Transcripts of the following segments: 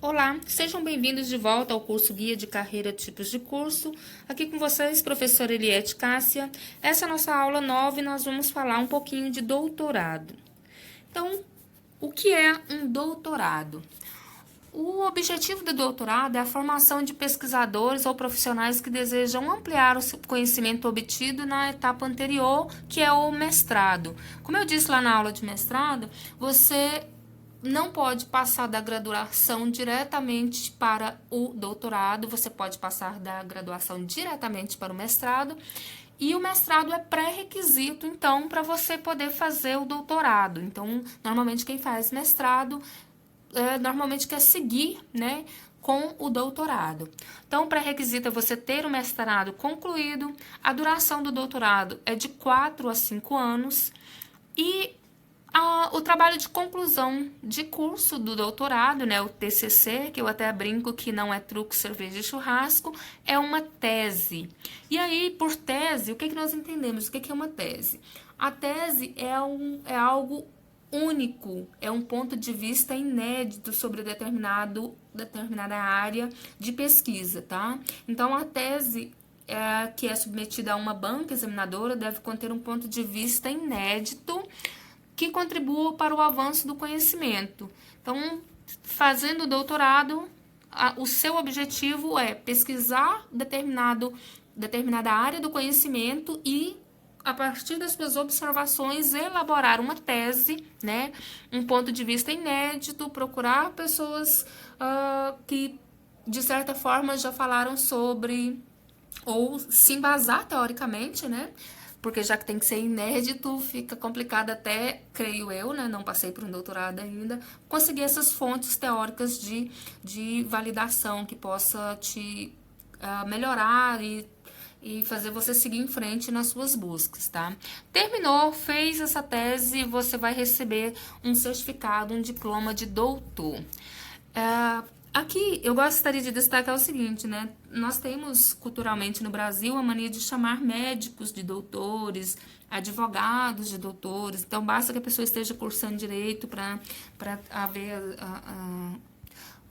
Olá, sejam bem-vindos de volta ao curso Guia de Carreira Tipos de Curso. Aqui com vocês, professora Eliette Cássia. Essa é a nossa aula 9 e nós vamos falar um pouquinho de doutorado. Então, o que é um doutorado? O objetivo do doutorado é a formação de pesquisadores ou profissionais que desejam ampliar o conhecimento obtido na etapa anterior, que é o mestrado. Como eu disse lá na aula de mestrado, você não pode passar da graduação diretamente para o doutorado, você pode passar da graduação diretamente para o mestrado, e o mestrado é pré-requisito, então, para você poder fazer o doutorado. Então, normalmente quem faz mestrado normalmente quer seguir, né, com o doutorado. Então, pré-requisito é você ter o mestrado concluído, a duração do doutorado é de 4 a 5 anos, e o trabalho de conclusão de curso do doutorado, né, o TCC, que eu até brinco que não é truco, cerveja e churrasco, é uma tese. E aí, por tese, o que nós entendemos? O que é uma tese? A tese é algo único, é um ponto de vista inédito sobre determinada área de pesquisa, tá? Então, a tese que é submetida a uma banca examinadora deve conter um ponto de vista inédito que contribua para o avanço do conhecimento. Então, fazendo o doutorado, o seu objetivo é pesquisar determinada área do conhecimento e, a partir das suas observações, elaborar uma tese, né, um ponto de vista inédito, procurar pessoas que, de certa forma, já falaram sobre, ou se embasar teoricamente, né, porque já que tem que ser inédito, fica complicado até, creio eu, né, não passei por um doutorado ainda, conseguir essas fontes teóricas de validação que possa te melhorar e fazer você seguir em frente nas suas buscas, tá? Terminou, fez essa tese, você vai receber um certificado, um diploma de doutor. Aqui eu gostaria de destacar o seguinte, né? Nós temos culturalmente no Brasil a mania de chamar médicos de doutores, advogados de doutores. Então basta que a pessoa esteja cursando direito para haver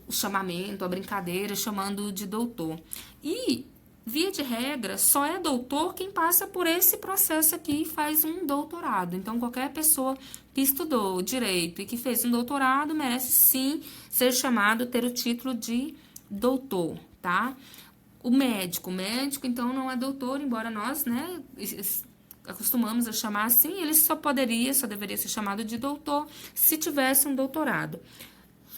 o chamamento, a brincadeira, chamando de doutor. E, via de regra, só é doutor quem passa por esse processo aqui e faz um doutorado. Então, qualquer pessoa que estudou direito e que fez um doutorado merece sim ser chamado, ter o título de doutor, tá? O médico, então, não é doutor, embora nós, né, acostumamos a chamar assim, ele só deveria ser chamado de doutor se tivesse um doutorado.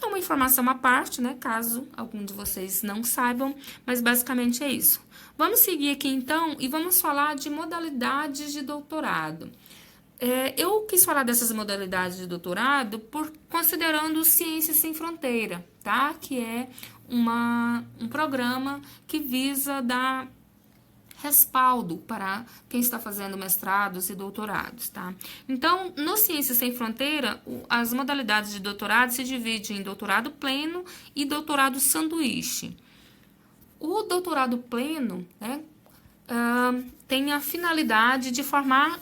É uma informação à parte, né, caso algum de vocês não saibam, mas basicamente é isso. Vamos seguir aqui então e vamos falar de modalidades de doutorado. Eu quis falar dessas modalidades de doutorado considerando Ciências Sem Fronteira, tá? Que é um programa que visa dar respaldo para quem está fazendo mestrados e doutorados, tá? Então, no Ciências Sem Fronteira, as modalidades de doutorado se dividem em doutorado pleno e doutorado sanduíche. O doutorado pleno, né, tem a finalidade de formar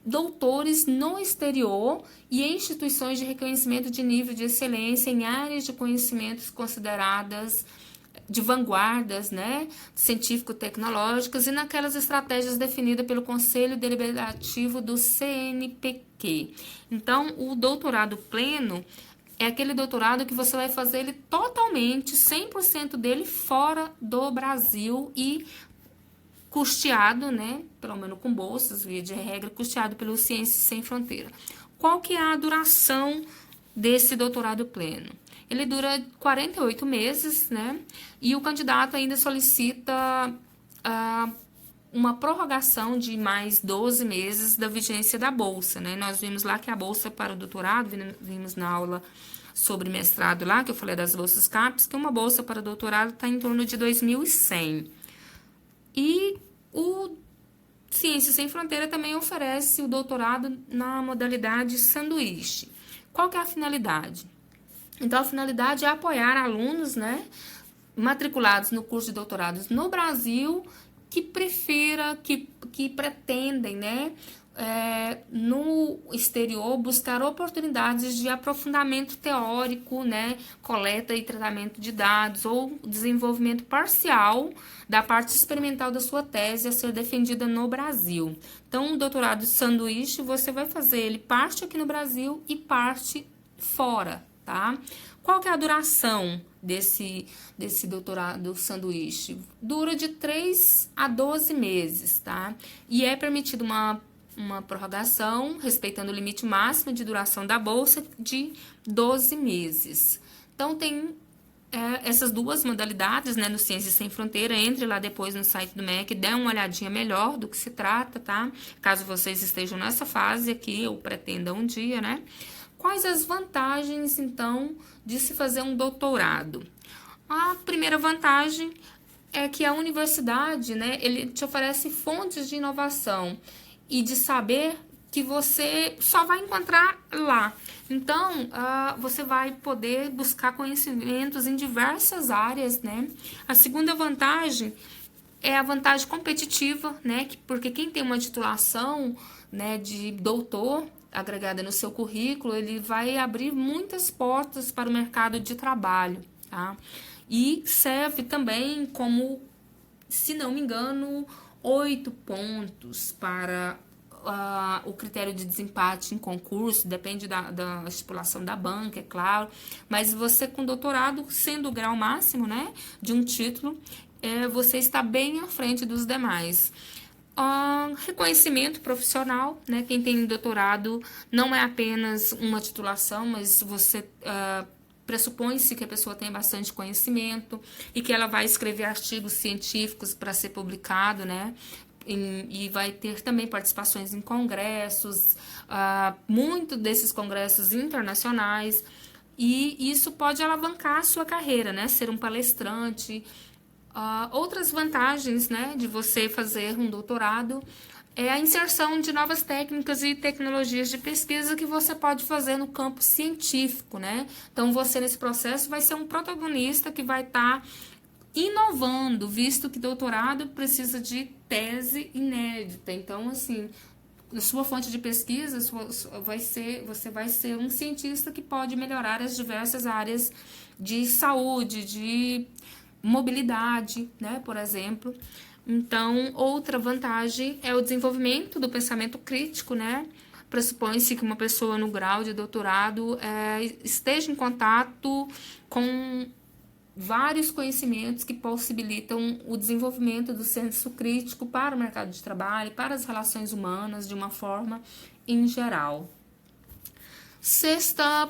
doutores no exterior e em instituições de reconhecimento de nível de excelência em áreas de conhecimentos consideradas de vanguardas, né, científico-tecnológicas e naquelas estratégias definidas pelo Conselho Deliberativo do CNPq. Então, o doutorado pleno é aquele doutorado que você vai fazer ele totalmente, 100% dele fora do Brasil e custeado, né, pelo menos com bolsas, via de regra, custeado pelo Ciências Sem Fronteira. Qual que é a duração desse doutorado pleno? Ele dura 48 meses, né, e o candidato ainda solicita uma prorrogação de mais 12 meses da vigência da bolsa, né? Nós vimos lá que a bolsa para o doutorado, vimos na aula sobre mestrado lá, que eu falei das bolsas CAPES, que uma bolsa para doutorado está em torno de 2.100. E o Ciências Sem Fronteira também oferece o doutorado na modalidade sanduíche. Qual que é a finalidade? Então, a finalidade é apoiar alunos, né, matriculados no curso de doutorados no Brasil que pretendem, né, no exterior, buscar oportunidades de aprofundamento teórico, né, coleta e tratamento de dados ou desenvolvimento parcial da parte experimental da sua tese a ser defendida no Brasil. Então, o doutorado de sanduíche, você vai fazer ele parte aqui no Brasil e parte fora, tá? Qual que é a duração desse doutorado sanduíche? Dura de 3 a 12 meses, tá? E é permitido uma prorrogação, respeitando o limite máximo de duração da bolsa de 12 meses. Então, tem essas duas modalidades, né, no Ciências Sem Fronteira. Entre lá depois no site do MEC, dê uma olhadinha melhor do que se trata, tá? Caso vocês estejam nessa fase aqui, ou pretendam um dia, né? Quais as vantagens, então, de se fazer um doutorado? A primeira vantagem é que a universidade, né, ele te oferece fontes de inovação e de saber que você só vai encontrar lá. Então, você vai poder buscar conhecimentos em diversas áreas, né? A segunda vantagem é a vantagem competitiva, né? Porque quem tem uma titulação, né, de doutor agregada no seu currículo, ele vai abrir muitas portas para o mercado de trabalho, tá? E serve também como, se não me engano, 8 pontos para o critério de desempate em concurso, depende da estipulação da banca, é claro, mas você com doutorado, sendo o grau máximo, né, de um título, você está bem à frente dos demais. Reconhecimento profissional, né, quem tem doutorado não é apenas uma titulação, mas você pressupõe-se que a pessoa tem bastante conhecimento e que ela vai escrever artigos científicos para ser publicado, né? E vai ter também participações em congressos, muito desses congressos internacionais, e isso pode alavancar a sua carreira, né? Ser um palestrante. Outras vantagens, né, de você fazer um doutorado é a inserção de novas técnicas e tecnologias de pesquisa que você pode fazer no campo científico, né? Então, você nesse processo vai ser um protagonista que vai estar inovando, visto que doutorado precisa de tese inédita. Então, assim, na sua fonte de pesquisa, você vai ser um cientista que pode melhorar as diversas áreas de saúde, de mobilidade, né, por exemplo. Então, outra vantagem é o desenvolvimento do pensamento crítico, né? Pressupõe-se que uma pessoa no grau de doutorado esteja em contato com vários conhecimentos que possibilitam o desenvolvimento do senso crítico para o mercado de trabalho, para as relações humanas, de uma forma em geral. Sexta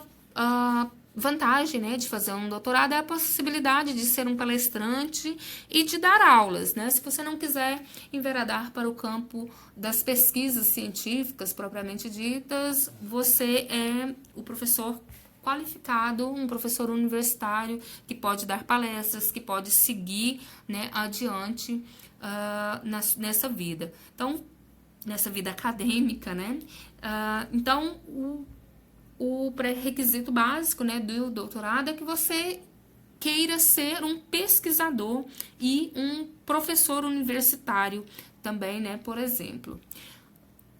vantagem, né, de fazer um doutorado é a possibilidade de ser um palestrante e de dar aulas, né? Se você não quiser enveredar para o campo das pesquisas científicas propriamente ditas, você é o professor qualificado, um professor universitário que pode dar palestras, que pode seguir, né, adiante nessa vida. Então, nessa vida acadêmica, né? Então, o pré-requisito básico, né, do doutorado é que você queira ser um pesquisador e um professor universitário também, né, por exemplo.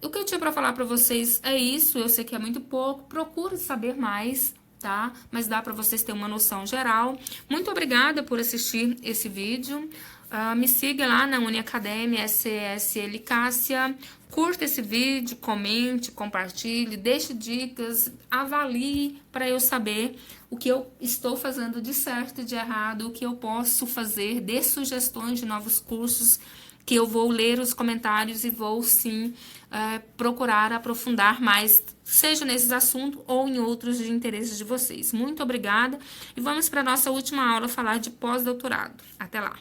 O que eu tinha para falar para vocês é isso. Eu sei que é muito pouco, procure saber mais, tá? Mas dá para vocês terem uma noção geral. Muito obrigada por assistir esse vídeo. Me siga lá na Uniacademia SCSL Cássia. Curta esse vídeo, comente, compartilhe, deixe dicas, avalie para eu saber o que eu estou fazendo de certo e de errado, o que eu posso fazer, dê sugestões de novos cursos, que eu vou ler os comentários e vou sim procurar aprofundar mais, seja nesses assuntos ou em outros de interesse de vocês. Muito obrigada e vamos para a nossa última aula falar de pós-doutorado. Até lá!